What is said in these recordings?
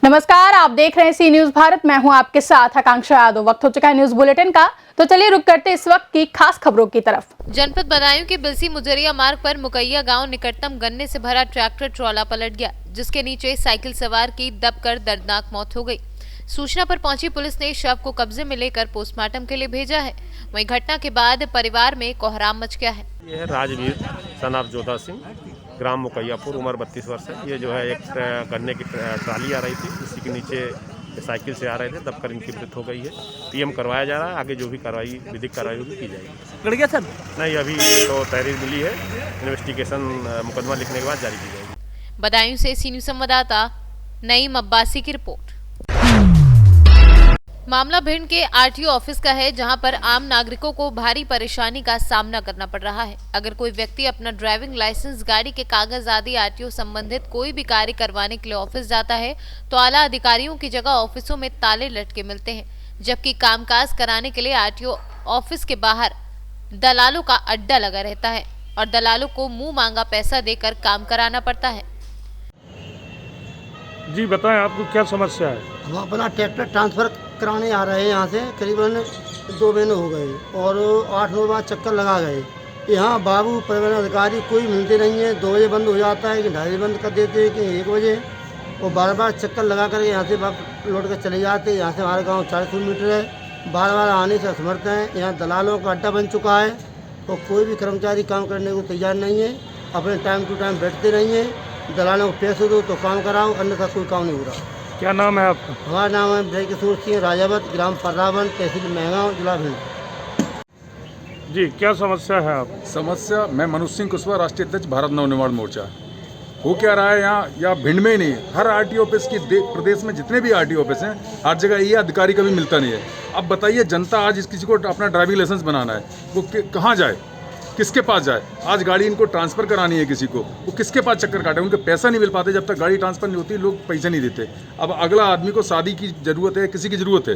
नमस्कार, आप देख रहे हैं सी न्यूज भारत। मैं हूं आपके साथ आकांक्षा यादव। वक्त हो चुका है न्यूज बुलेटिन का, तो चलिए रुक करते इस वक्त की खास खबरों की तरफ। जनपद बदायूं के बिलसी मुजरिया मार्ग पर मुकैया गांव निकटतम गन्ने से भरा ट्रैक्टर ट्रॉला पलट गया, जिसके नीचे साइकिल सवार की दबकर दर्दनाक मौत हो गई। सूचना पर पहुंची पुलिस ने शव को कब्जे में लेकर पोस्टमार्टम के लिए भेजा है। वहीं घटना के बाद परिवार में कोहराम मच गया है। ये है राजवीर सन ऑफ जोधा सिंह, ग्राम मुकैयापुर, उम्र 32 वर्ष है। ये जो है एक गन्ने की ट्राली आ रही थी, उसी के नीचे साइकिल से आ रहे थे, दबकर इनकी मृत्यु हो गई है। पीएम करवाया जा रहा है, आगे जो भी कार्रवाई विधिक कार्रवाई होगी की जाएगी। लड़ गया सर? नहीं, अभी तो तहरीर मिली है, इन्वेस्टिगेशन मुकदमा लिखने के बाद जारी की जाएगी। बदायूं से सी न्यूज संवाददाता नईम अब्बासी की रिपोर्ट। मामला भिंड के आरटीओ ऑफिस का है, जहां पर आम नागरिकों को भारी परेशानी का सामना करना पड़ रहा है। अगर कोई व्यक्ति अपना ड्राइविंग लाइसेंस, गाड़ी के कागज आदि आरटीओ संबंधित कोई भी कार्य करवाने के लिए ऑफिस जाता है, तो आला अधिकारियों की जगह ऑफिसों में ताले लटके मिलते हैं, जबकि कामकाज कराने के लिए आरटीओ ऑफिस के बाहर दलालों का अड्डा लगा रहता है और दलालों को मुंह मांगा पैसा देकर काम कराना पड़ता है। जी बताएं, आपको क्या समस्या है? हम अपना ट्रैक्टर ट्रांसफ़र कराने आ रहे हैं। यहाँ से करीबन 2 महीने हो गए और 8-9 बार चक्कर लगा गए। यहाँ बाबू परिवहन अधिकारी कोई मिलते नहीं है। 2 बजे बंद हो जाता है कि 2:30 बंद कर देते हैं कि 1 बजे, और बार बार चक्कर लगा कर यहाँ से वापस लौट कर चले जाते हैं। यहाँ से हमारे गाँव 40 किलोमीटर है, बार बार आने से असमर्थ हैं। यहाँ दलालों का अड्डा बन चुका है और कोई भी कर्मचारी काम करने को तैयार नहीं है। अपने टाइम टू टाइम बैठते नहीं हैं। दलालों को पैसे दो तो काम कराओ, अन्यथा कोई काम नहीं हो रहा। क्या नाम है आपका? हमारा नाम है ब्रज किशोर सिंह, राजावत, ग्राम पर्रावन, तहसील महगांव, जिला भिंड। जी क्या समस्या है आप? समस्या, मैं मनुष्य सिंह कुशवाहा, राष्ट्रीय अध्यक्ष भारत नवनिर्माण मोर्चा। हो क्या रहा है यहाँ या भिंड में ही नहीं, हर आरटीओ ऑफिस की प्रदेश में जितने भी आरटीओ ऑफिस हैं, हर जगह ये अधिकारी कभी मिलता नहीं है। अब बताइए, जनता आज किसी को अपना ड्राइविंग लाइसेंस बनाना है, वो कहाँ जाए, किसके पास जाए? आज गाड़ी इनको ट्रांसफ़र करानी है किसी को, वो किसके पास चक्कर काटे? उनको पैसा नहीं मिल पाते, जब तक गाड़ी ट्रांसफ़र नहीं होती लोग पैसे नहीं देते। अब अगला आदमी को शादी की ज़रूरत है, किसी की ज़रूरत है,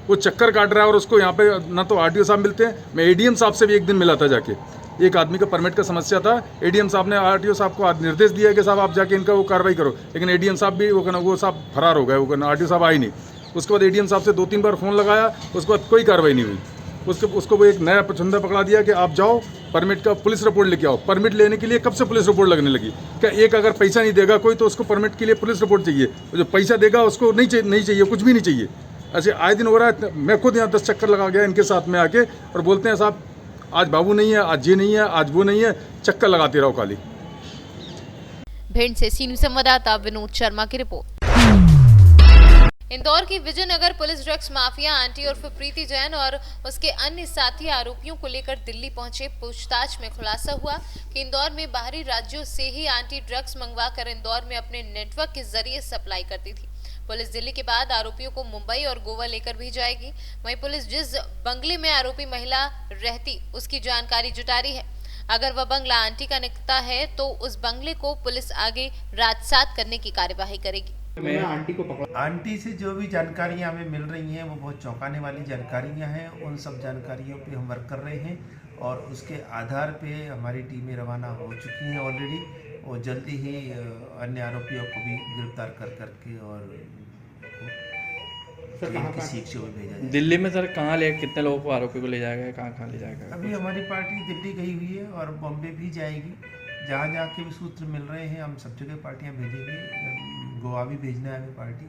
वो चक्कर काट रहा है और उसको यहाँ पे ना तो आरटीओ साहब मिलते हैं। मैं एडीएम साहब से भी एक दिन मिला था जाके, एक आदमी का परमिट का समस्या था। एडीएम साहब ने आरटीओ साहब को निर्देश दिया कि साहब आप जाके इनका वो कार्रवाई करो, लेकिन एडीएम साहब भी वो साहब फरार हो गए, वो आरटीओ साहब आए नहीं। उसके बाद एडीएम साहब से 2-3 बार फ़ोन लगाया, उसके बाद कोई कार्रवाई नहीं हुई। उसको वो एक नया छंदा पकड़ा दिया कि आप जाओ परमिट का पुलिस रिपोर्ट लेके आओ। परमिट लेने के लिए कब से पुलिस रिपोर्ट लगने लगी? क्या एक अगर पैसा नहीं देगा कोई तो उसको परमिट के लिए पुलिस रिपोर्ट चाहिए, जो पैसा देगा उसको नहीं चाहिए, कुछ भी नहीं चाहिए। ऐसे आए दिन हो रहा है। मैं खुद यहाँ 10 चक्कर लगा गया इनके साथ में आके, और बोलते हैं साहब आज बाबू नहीं है, आज ये नहीं है, आज वो नहीं है, चक्कर लगाते रहो खाली। भिंड से सी न्यूज संवाददाता विनोद शर्मा की रिपोर्ट। इंदौर की Vijaynagar police drugs mafia aunty उर्फ प्रीति जैन और उसके अन्य साथी आरोपियों को लेकर दिल्ली पहुंचे। पूछताछ में खुलासा हुआ कि इंदौर में बाहरी राज्यों से ही आंटी ड्रग्स मंगवाकर इंदौर में अपने नेटवर्क के जरिए सप्लाई करती थी। पुलिस दिल्ली के बाद आरोपियों को मुंबई और गोवा लेकर भी जाएगी। वहीं पुलिस जिस बंगले में आरोपी महिला रहती उसकी जानकारी जुटा रही है। अगर वह बंगला आंटी का निकलता है तो उस बंगले को पुलिस आगे राजसात करने की कार्यवाही करेगी। आंटी से जो भी जानकारियां हमें मिल रही हैं वो बहुत चौंकाने वाली जानकारियां हैं। उन सब जानकारियों पे हम वर्क कर रहे हैं और उसके आधार पे हमारी टीमें रवाना हो चुकी हैं ऑलरेडी, और जल्दी ही अन्य आरोपियों को भी गिरफ्तार करके और की सीख से भेजा जाएगा। दिल्ली में सर कहाँ ले, कितने लोगों को आरोपी को ले जाएगा, कहाँ ले जाएगा? अभी हमारी पार्टी दिल्ली गई हुई है और बॉम्बे भी जाएगी। जहाँ जहाँ के भी सूत्र मिल रहे हैं हम सब जगह पार्टियाँ भेजेंगे। गोवा भी भेजना है हमें पार्टी।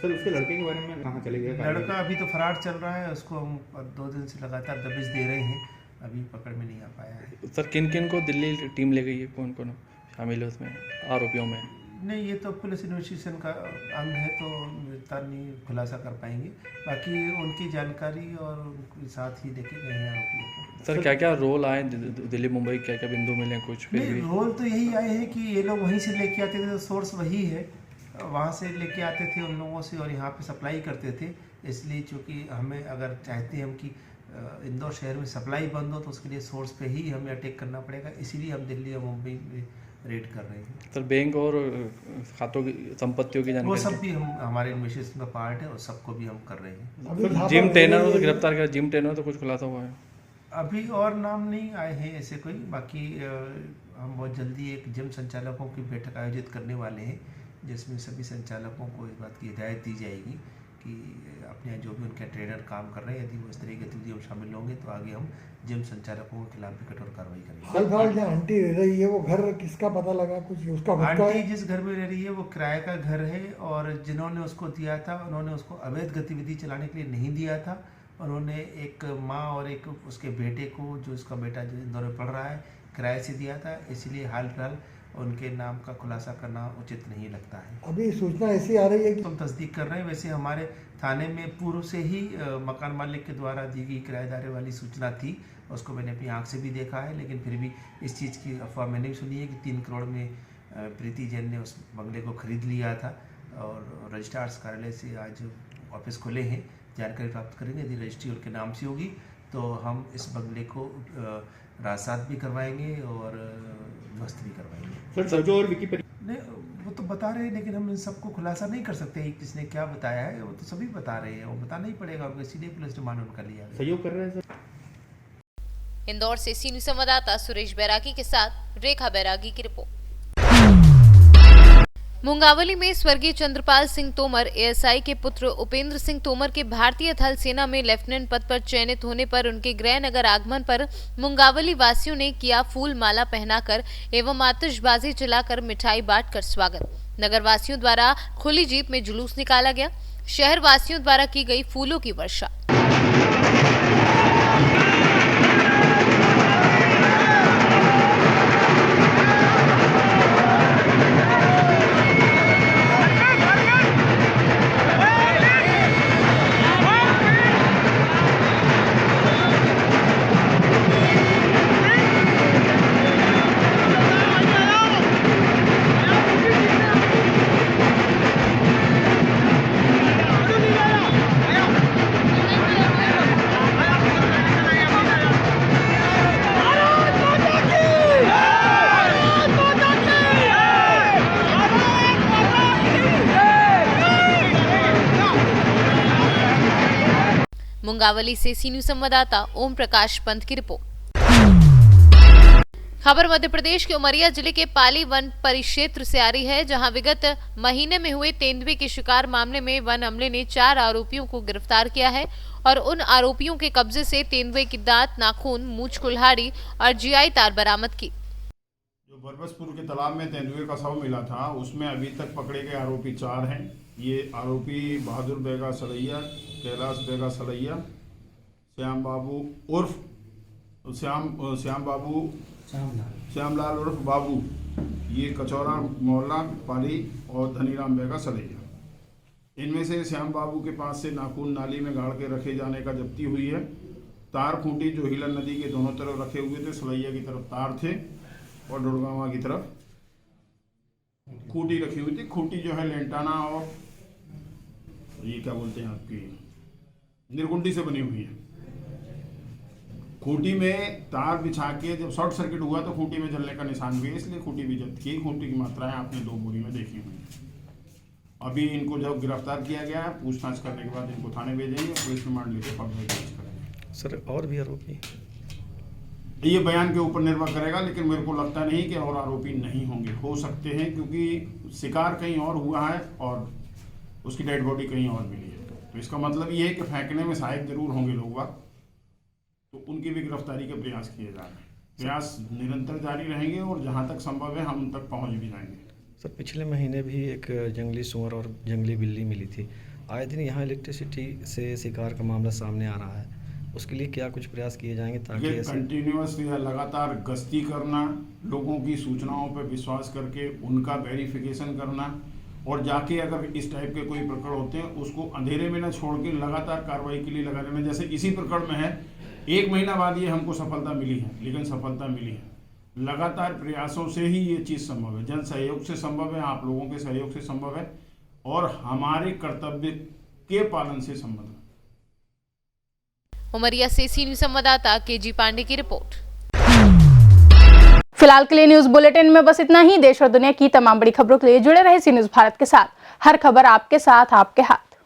सर उसके लड़के के बारे में कहाँ चले गए? लड़का अभी तो फरार चल रहा है, उसको हम 2 दिन से लगातार दबिश दे रहे हैं, अभी पकड़ में नहीं आ पाया है। सर किन किन को दिल्ली टीम ले गई है, कौन कौन शामिल है उसमें आरोपियों में? नहीं, ये तो पुलिस इन्वेस्टिगेशन का अंग है तो विस्तार नहीं खुलासा कर पाएंगे। बाकी उनकी जानकारी और उनके साथ ही देखे गए हैं आरोपियों को। सर क्या क्या रोल आए दिल्ली मुंबई, क्या क्या बिंदु मिले कुछ? फिर भी रोल तो यही आए हैं कि ये लोग वहीं से लेके आते थे, तो सोर्स वही है, वहाँ से लेके आते थे उन लोगों से और यहाँ पे सप्लाई करते थे। इसलिए चूँकि हमें अगर चाहते हैं हम कि इंदौर शहर में सप्लाई बंद हो तो उसके लिए सोर्स पे ही हमें अटैक करना पड़ेगा, इसीलिए हम दिल्ली और मुंबई में रेड कर रहे हैं। सर बैंक और खातों की संपत्तियों की जानकारी वो सब भी हम हमारे इन्वेस्टिगेशन का पार्ट है और सबको भी हम कर रहे हैं। जिम ट्रेनर को तो गिरफ्तार किया, जिम ट्रेनर तो कुछ खुलासा हुआ है? अभी और नाम नहीं आए हैं ऐसे कोई। बाकी हम बहुत जल्दी एक जिम संचालकों की बैठक आयोजित करने वाले हैं जिसमें सभी संचालकों को इस बात की हिदायत दी जाएगी कि अपने जो भी उनके ट्रेनर काम कर रहे हैं, यदि वो इस तरह की गतिविधियों में शामिल होंगे तो आगे हम जिम संचालकों के खिलाफ भी कठोर कार्रवाई करेंगे। फिलहाल जो आंटी रह रही है वो घर किसका पता लगा, कुछ उसका खुद का आंटी है? जिस घर में रह रही है वो किराए का घर है और जिन्होंने उसको दिया था उन्होंने उसको अवैध गतिविधि चलाने के लिए नहीं दिया था। उन्होंने एक माँ और एक उसके बेटे को, जो उसका बेटा जो इंदौर में पढ़ रहा है, किराए से दिया था। इसलिए हाल फिलहाल उनके नाम का खुलासा करना उचित नहीं लगता है। अभी सूचना ऐसी आ रही है कि हम तस्दीक कर रहे हैं। वैसे हमारे थाने में पूर्व से ही मकान मालिक के द्वारा दी गई किराएदारी वाली सूचना थी, उसको मैंने अपनी आंख से भी देखा है, लेकिन फिर भी इस चीज़ की अफवाह मैंने भी सुनी है कि 3 करोड़ में प्रीति जैन ने उस बंगले को खरीद लिया था। और रजिस्ट्रार्स कार्यालय से आज ऑफिस खुले हैं, जानकारी प्राप्त करेंगे। यदि रजिस्ट्री उनके नाम से होगी तो हम इस बंगले को रासात भी करवाएंगे और ध्वस्त भी करवाएंगे। सर सजो और विकी नहीं, वो तो बता रहे हैं, लेकिन हम इन सबको खुलासा नहीं कर सकते कि किसने क्या बताया है। वो तो सभी बता रहे हैं, वो बताना ही पड़ेगा, उनको सीधे पुलिस रिमांड उनका लिया गया। सहयोग कर रहे हैं सर। इंदौर से सी न्यूज संवाददाता सुरेश बैरागी के साथ रेखा बैरागी की रिपोर्ट। मुंगावली में स्वर्गीय चंद्रपाल सिंह तोमर एएसआई के पुत्र उपेंद्र सिंह तोमर के भारतीय थल सेना में लेफ्टिनेंट पद पर चयनित होने पर उनके गृह नगर आगमन पर मुंगावली वासियों ने किया फूल माला पहनाकर एवं आतिशबाजी जलाकर मिठाई बांटकर स्वागत। नगर वासियों द्वारा खुली जीप में जुलूस निकाला गया। शहर वासियों द्वारा की गई फूलों की वर्षा। मुंगावली से सी न्यूज संवाददाता ओम प्रकाश पंत की रिपोर्ट। खबर मध्य प्रदेश के उमरिया जिले के पाली वन परिक्षेत्र से आ रही है, जहां विगत महीने में हुए तेंदुए के शिकार मामले में वन अमले ने 4 आरोपियों को गिरफ्तार किया है और उन आरोपियों के कब्जे से तेंदुए की दांत, नाखून, मूंछ कुल्हाड़ी और जीआई तार बरामद की। जो बरबसपुर के तालाब में तेंदुए का शव मिला था, उसमें अभी तक पकड़े गए आरोपी 4 हैं। ये आरोपी बहादुर बेगा सलैया, कैलाश बेगा सलैया, श्याम बाबू उर्फ श्यामलाल उर्फ बाबू, ये कचौरा मोहल्ला पाली, और धनीराम बेगा सलैया। इनमें से श्याम बाबू के पास से नाखून नाली में गाड़ के रखे जाने का जब्ती हुई है। तार खूंटी जो हिलन नदी के दोनों तरफ रखे हुए थे, सलैया की तरफ तार थे और डुड़गावा की तरफ खूंटी रखी हुई थी। खूंटी जो है लेंटाना और ये क्या बोलते हैं आपकी निर्गुंडी से बनी हुई है। खूंटी में तार बिछा के जब शॉर्ट सर्किट हुआ तो खूंटी में जलने का निशान भी है, इसलिए खूंटी भी जब्त की। खूंटी की मात्राएं आपने 2 बोरी में देखी हुई है। अभी इनको जब गिरफ्तार किया गया है, पूछताछ करने के बाद इनको थाने भेजेंगे, पुलिस रिमांड लेकर फर्दर जांच करेंगे। सर और भी आरोपी? ये बयान के ऊपर निर्भर करेगा, लेकिन मेरे को लगता नहीं कि और आरोपी नहीं होंगे। हो सकते हैं, क्योंकि शिकार कहीं और हुआ है और उसकी डेड बॉडी कहीं और मिली है, तो इसका मतलब ये है कि फेंकने में सहायक जरूर होंगे लोग, तो उनकी भी गिरफ्तारी के प्रयास किए जा रहे हैं। प्रयास निरंतर जारी रहेंगे और जहां तक संभव है हम उन तक पहुंच भी जाएंगे। सर पिछले महीने भी एक जंगली सुअर और जंगली बिल्ली मिली थी। आए दिन यहाँ इलेक्ट्रिसिटी से शिकार का मामला सामने आ रहा है, उसके लिए क्या कुछ प्रयास किए जाएंगे ताकि कंटिन्यूअस या लगातार गश्ती करना, लोगों की सूचनाओं पर विश्वास करके उनका वेरिफिकेशन करना, और जाके अगर इस टाइप के कोई प्रकरण होते हैं उसको अंधेरे में न छोड़ के लगातार कार्रवाई के लिए लगा रहना। जैसे इसी प्रकरण में है, 1 महीना बाद ये हमको सफलता मिली है, लेकिन सफलता मिली है लगातार प्रयासों से ही ये चीज़ संभव है। जन सहयोग से संभव है, आप लोगों के सहयोग से संभव है, और हमारे कर्तव्य के पालन से संभव है। उमरिया से सी न्यूज संवाददाता केजी पांडे की रिपोर्ट। फिलहाल के लिए न्यूज बुलेटिन में बस इतना ही। देश और दुनिया की तमाम बड़ी खबरों के लिए जुड़े रहे सी न्यूज भारत के साथ। हर खबर आपके साथ, आपके हाथ।